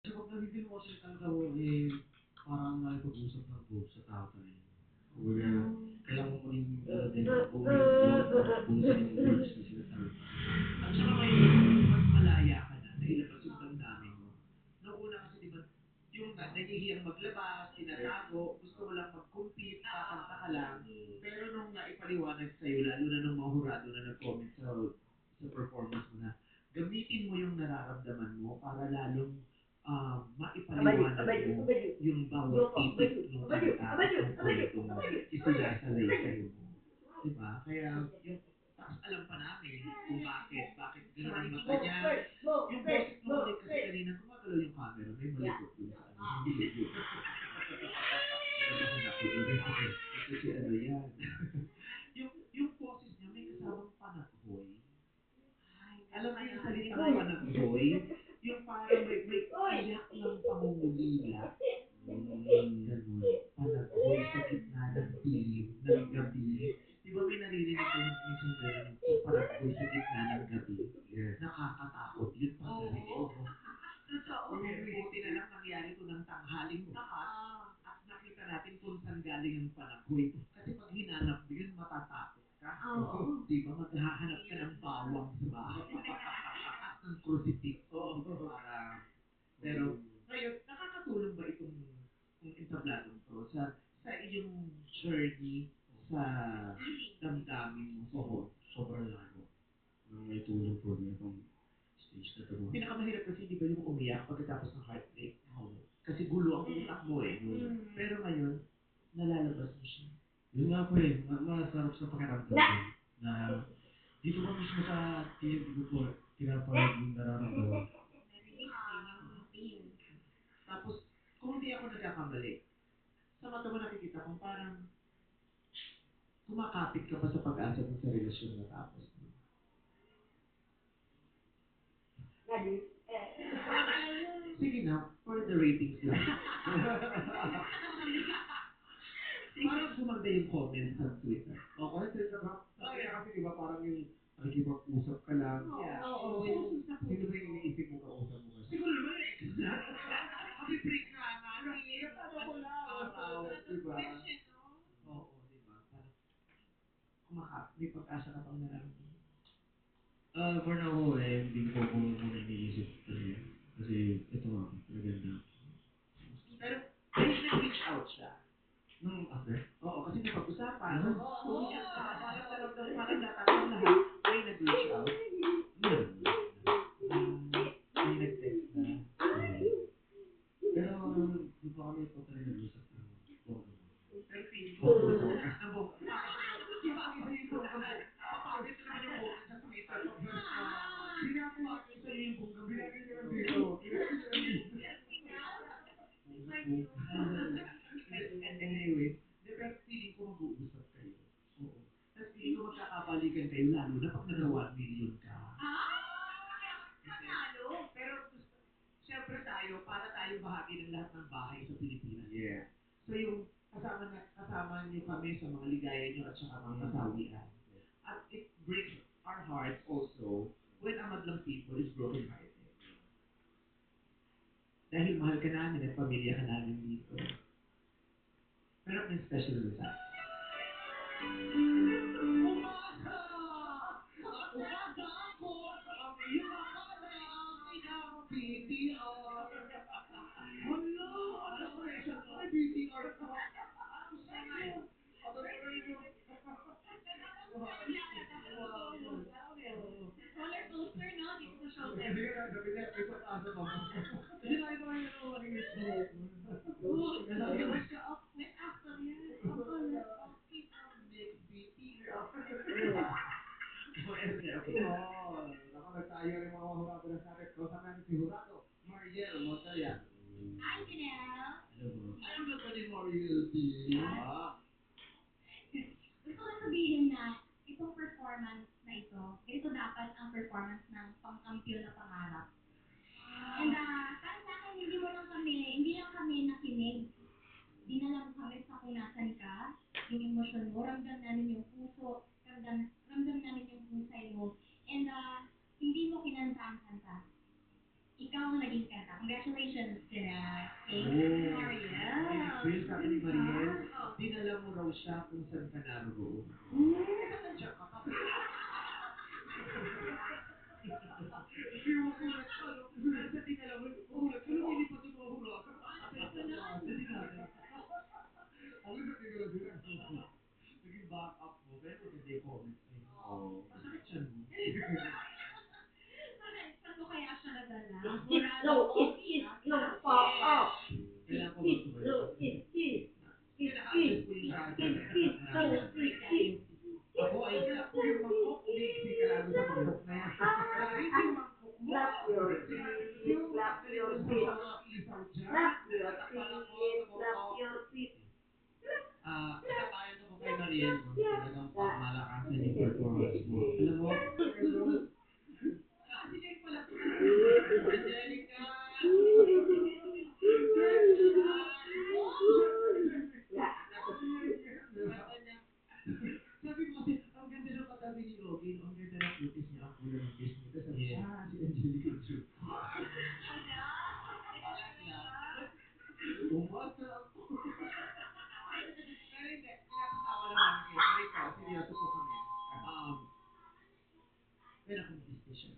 Kasi pag nagiging emotional talaga ako, parang nakipag-usap ng both sa tao talaga. Kumbaga, kailangan mo maging din kung saan yung words na sinasabi mo. At saka ngayon, mas malaya ka na, nailabas yung damdamin mo. Noong una kasi, di ba, yung nahihiyang maglabas, tinatago, gusto mo lang mag-compete, kakanta ka lang. Pero nung naipaliwanag sa'yo, lalo na nung mga hurado na nag-comment sa performance mo na, gamitin mo yung nararamdaman mo para lalong maipaliwanag mo yung bawat titik ng kanta at kwentong isilasalay sa'yo mo. Diba? Kaya yung tapos alam pa namin kung bakit gano'n ang mata niya. Yung boses mo ulit kasi kanina gumagalaw yung camera, may malikot dun sa ano. Hindi yun. Kinabahan ako dun. Kasi ano yan. yung boses niya may kasamang panaghoy. Alam mo yung salitang panaghoy? Yung parang may iyak ng pangungulila. Ganun. Panaghoy sa gitna ng dilim ng gabi. Di ba may naririnig ka minsan ganun sa panaghoy sa gitna ng gabi? Yes. Nakakatakot yun pag narinig mo. Totoo. Buti na lang nangyari to ng tanghaling takas at nakita natin kung saan galing ang panaghoy. Kasi pag hinanap mo yun, matatakot ka. Oo. Di ba maghahanap ka ng bawang sa bahay at ng crucifix. Oo. Para, pero ngayon, nakakatulong ba itong entabladong to sa iyong journey sa damdamin mo? Oo, sobrang lalo. Nang may tulong po na itong stage na ito. Pinakamahirap kasi di ba yung umiyak pagkatapos ng heartbreak? Oo. Kasi gulo ang utak mo eh. Pero ngayon, nalalabas mo siya. Yun nga po masarap sa pakiramdam ko na dito pa mismo sa TNT ko po, pinapahid yung nararamdaman. Tapos, kung hindi ako nagkakamali, sa mata mo nakikita kong parang kumakapit ka pa sa pag-asa dun sa relasyon na tapos. Sige na, for the ratings lang. Parang gumanda yung comments sa Twitter. O, kasi sa Instagram, kasi di ba parang yung nakikipag-usap ka lang. Yeah. Oo. Pusos na Sino pusos. ba yung iniisip mo kausap mo kasi? Siguro naman yung ex na. Happy break nga natin. Ano ko lang. Araw, diba? Fresh, no? Oo, diba? Parang may pag-asa ka pang nararamdaman. For now po, hindi ko po muna iniisip talaga. Kasi ito nga, talaga na. Pero, may nag-reach out siya. Nung after? Oo, kasi napag-usapan. Ano? Oo. Parang naramdaman, parang natatang lahat. May nag-reach out. Meron. May nag-text na. Pero, di pa kami totally nag-usap ng bongga. Pero feeling ko, ang bongga. Di ba ang isa yung bongga mo? Papagay na naman yung bongga sa Twitter. Papagay sa'yo yung bongga mo. Binagay niya lang dito. Anyway, pero feeling ko mag-uusap kayo. Oo. Tapos feeling ko magkakabalikan kayo lalo na pag naka 1 million ka. Panalo. Pero siyempre tayo, para tayo bahagi ng lahat ng bahay sa Pilipinas. Yeah. So yung kasama niyo kami sa mga ligaya niyo at saka mga kasawian. At it breaks our hearts also when a madlang people is broken hearted. Dahil mahal ka namin at pamilya ka namin dito. Pero may special mensahe. Umasa! At umasa ako ang iyong akala ang BTR. Hala! Ano pressure ko? May BTR ka. Ang sakit. Ang sakit. Roller coaster, no? Dito sa shoulder. Kasi nga, sabi niya, may pag-asa pa mo. Kasi nakita ko yung makinis mo. Oo. Next actor yan. Akala aking ang next BTR. Okay. Oo. Ako, nagtayo rin mga hurado na sa atin. Kausap natin si Hurado, Mariel Montoya. Hi, Janelle. Hello po. Ay, ang ganda ni Mariel D. Ah. Gusto ko sabihin na itong performance na ito, ganito dapat ang performance ng pangkampiyon na pangarap. And para sa akin, hindi lang kami nakinig. Dinala mo kami sa kung nasan ka, yung emosyon mo, ramdam namin yung puso, ramdam namin yung pusay mo. And hindi mo kinanta ang kanta. Ikaw ang naging kanta. Congratulations. Mariel. Will, sabi ni Mariel, dinala mo raw siya kung saan ka naroon. Nandiyan ka pa. Yung magulat ka, no? Nasa dinala mo, magulat ka, lumilipad yung mga huragan. Hindi natin. Ano sa tingin din naging back up mo, pero maganda yung comments na yun. Oo. Masakit siya, no? Saan mo kaya siya nadala? Kailangan ko magtubalik. Naka-adjust po yung charger. Ako ay kung yung mangkok, umiiksi ka lalo sa mangkok na yan. Clarice, yung mangkok mo. Yung tanggalin mo sa mga isaw dyan. Tatakpan ako sa mangkok. Katapayan ako kay Mariel, no? Talagang pangmalakasan yung performance mo. Alam mo, si Jake pala. Angelica! Sabi ko kasi, ang ganda ng katabi ni Ogie, no? Ang ganda ng kutis niya, ang kulay ng face niya. Tapos sabi, si Angelica Chu. Umasa ako. Pero hindi, pinapatawa lang namin kayo. Pero ikaw, seryoso po kami. Pero ako mag-ista siya.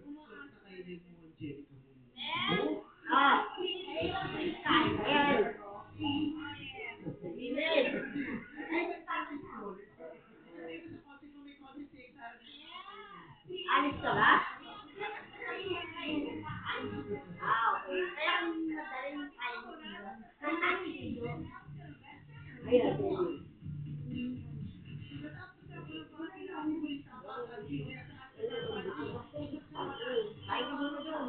Umaasa kayo din mo, Angelica mo. Alis ka ba? Okay. Kaya madaling tayo mag-iwan. Ayun, baby. Ay, ka muna doon.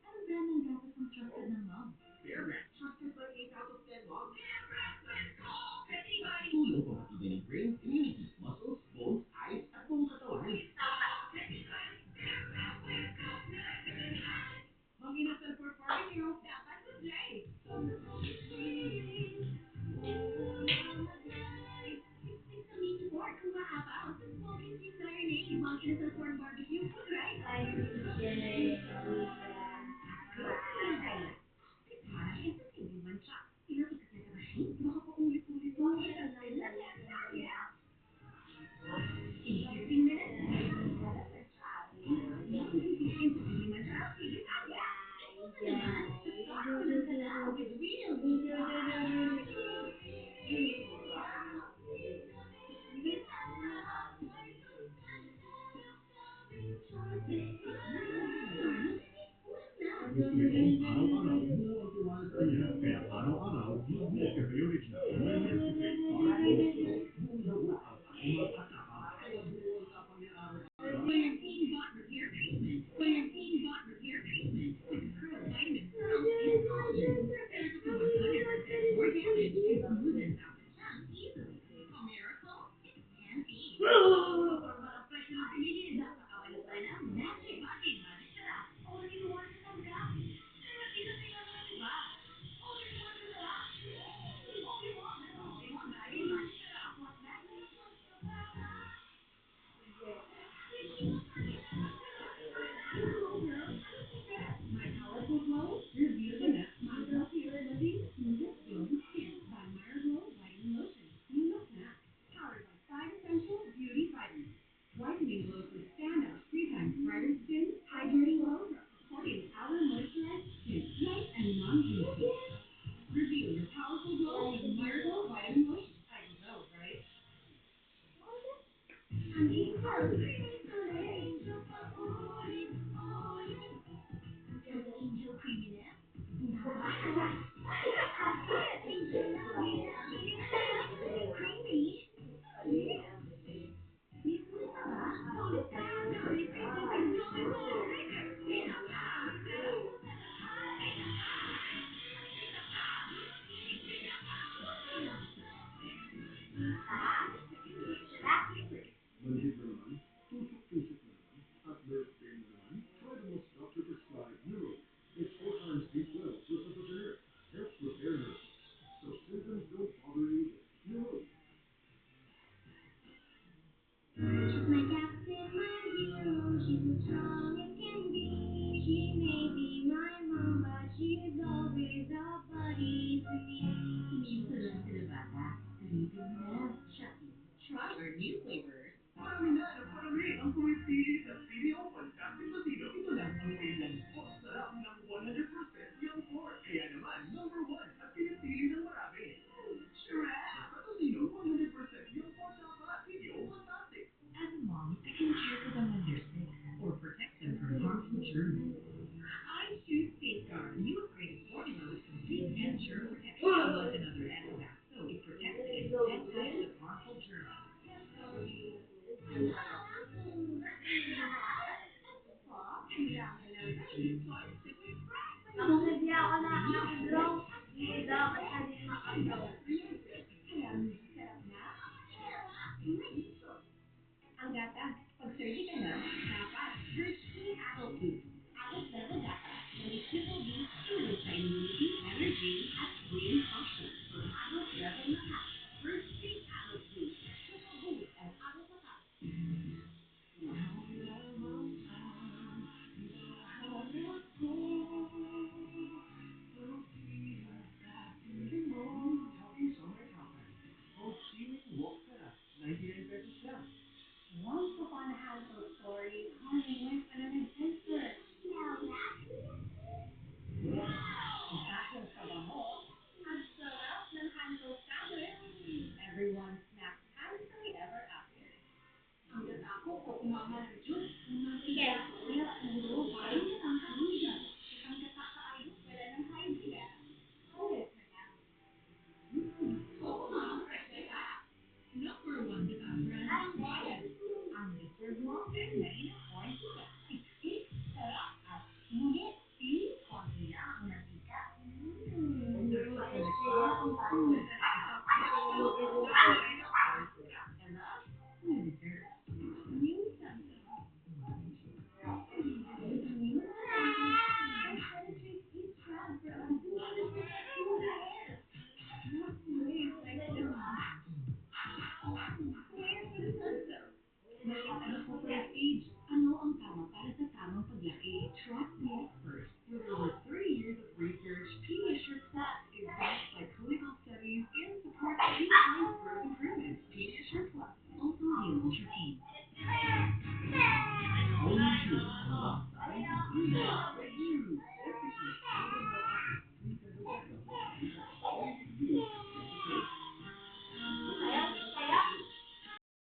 Anong brand ng gatas ang trusted ng mom? Bear Brand, trusted by 8 out of 10 moms. Tulong pampatibay ng brain, immunity, muscles, bones, eyes, at buong katawan. Mang inasal for forming you, dapat good life. It's a mini pork, umaapaw sa smoking cheese marinade. Mang inasal pork barbecue, food right? Ay, Jay. Parang ito hindi man siya. Pinatikas na sa machine. Baka pa ulit-ulit mo. 15 minutes. Hindi man siya. Sige na. Ubusan naman. Walang galaw with real Gusto nito, araw-araw, buo ang tiwala sa kanya. Kaya araw-araw, Globe Milk Cafe Original. May milk to take, para gusto. Buo ang asukal at tapang. Kaya buo ang tapang niya araw-araw. Clean Bot Repair Treatment. Clean Bot Repair Treatment with Pearl Vitamin Pearls and Collagen. Prepare to 100% more damage and smoothen out the chunks easily. A miracle? It can be. Normal ang presyo ng bilihin. Napakawalan pa rin ang Magic Button Magic Sarap. All in one sa tanggap. Pero di na kailangan ng iba. All in one sa sarap. All in one. All in one Magic Magic Sarap. What magic? Sarap na? Ang gatas, pag survey ka na, dapat Hershey Adult Food. Adult level gatas na may triple B, sugar sa immunity, energy, at